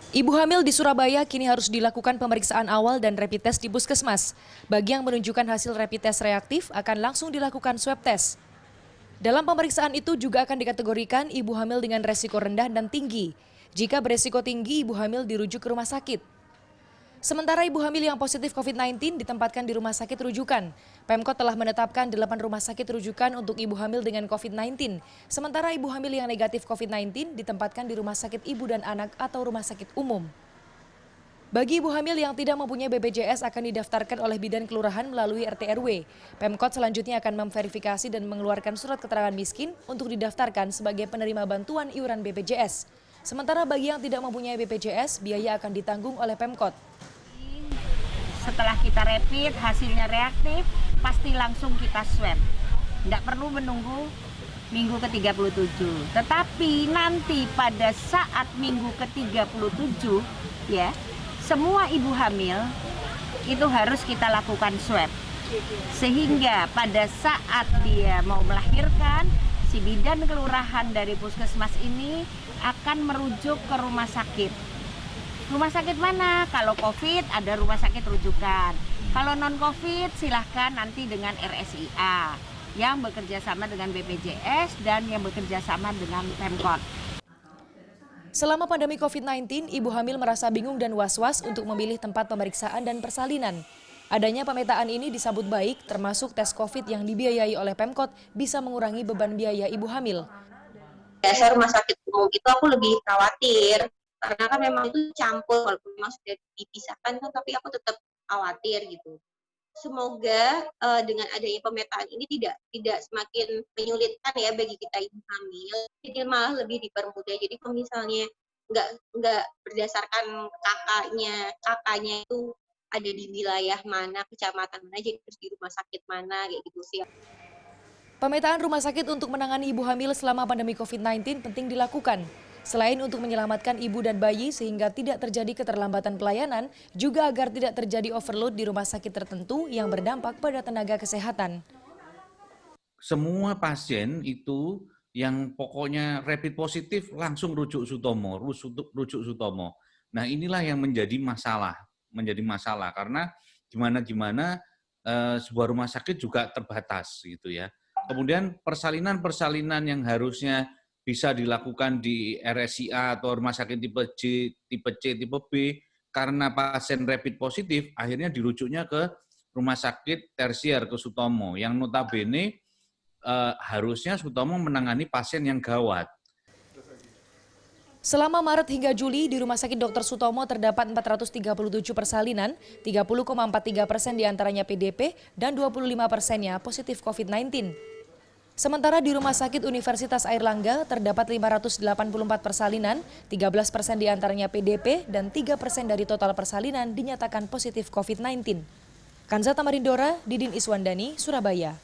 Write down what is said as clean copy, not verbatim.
Ibu hamil di Surabaya kini harus dilakukan pemeriksaan awal dan rapid test di puskesmas. Bagi yang menunjukkan hasil rapid test reaktif akan langsung dilakukan swab test. Dalam pemeriksaan itu juga akan dikategorikan ibu hamil dengan resiko rendah dan tinggi. Jika beresiko tinggi, ibu hamil dirujuk ke rumah sakit. Sementara ibu hamil yang positif COVID-19 ditempatkan di rumah sakit rujukan. Pemkot telah menetapkan 8 rumah sakit rujukan untuk ibu hamil dengan COVID-19. Sementara ibu hamil yang negatif COVID-19 ditempatkan di rumah sakit ibu dan anak atau rumah sakit umum. Bagi ibu hamil yang tidak mempunyai BPJS akan didaftarkan oleh bidan kelurahan melalui RT RW. Pemkot selanjutnya akan memverifikasi dan mengeluarkan surat keterangan miskin untuk didaftarkan sebagai penerima bantuan iuran BPJS. Sementara bagi yang tidak mempunyai BPJS, biaya akan ditanggung oleh Pemkot. Setelah kita rapid, hasilnya reaktif, pasti langsung kita swab. Nggak perlu menunggu minggu ke-37. Tetapi nanti pada saat minggu ke-37, ya, semua ibu hamil itu harus kita lakukan swab. Sehingga pada saat dia mau melahirkan, si bidan kelurahan dari puskesmas ini akan merujuk ke rumah sakit. Rumah sakit mana? Kalau COVID ada rumah sakit rujukan. Kalau non-COVID silahkan nanti dengan RSIA yang bekerja sama dengan BPJS dan yang bekerja sama dengan Pemkot. Selama pandemi COVID-19, ibu hamil merasa bingung dan was-was untuk memilih tempat pemeriksaan dan persalinan. Adanya pemetaan ini disambut baik, termasuk tes COVID yang dibiayai oleh Pemkot bisa mengurangi beban biaya ibu hamil. Biasa rumah sakit umum itu aku lebih khawatir. Karena kan memang itu campur, walaupun memang sudah dipisahkan kan, tapi aku tetap khawatir gitu. Semoga dengan adanya pemetaan ini tidak semakin menyulitkan ya bagi kita ibu hamil, jadi malah lebih dipermudah. Jadi kalau misalnya nggak berdasarkan kakaknya itu ada di wilayah mana, kecamatan mana, jadi terus di rumah sakit mana kayak gitu sih. Pemetaan rumah sakit untuk menangani ibu hamil selama pandemi COVID-19 penting dilakukan. Selain untuk menyelamatkan ibu dan bayi sehingga tidak terjadi keterlambatan pelayanan, juga agar tidak terjadi overload di rumah sakit tertentu yang berdampak pada tenaga kesehatan. Semua pasien itu yang pokoknya rapid positif langsung rujuk Sutomo. Nah inilah yang menjadi masalah karena gimana sebuah rumah sakit juga terbatas gitu ya. Kemudian persalinan yang harusnya bisa dilakukan di RSIA atau rumah sakit tipe C, tipe B, karena pasien rapid positif, akhirnya dirujuknya ke rumah sakit tersier, ke Sutomo, yang notabene harusnya Sutomo menangani pasien yang gawat. Selama Maret hingga Juli, di Rumah Sakit Dr. Sutomo terdapat 437 persalinan, 30,43% diantaranya PDP, dan 25%-nya positif COVID-19. Sementara di Rumah Sakit Universitas Airlangga terdapat 584 persalinan, 13% diantaranya PDP dan 3% dari total persalinan dinyatakan positif COVID-19. Kanza Tamarindora, Didin Iswandani, Surabaya.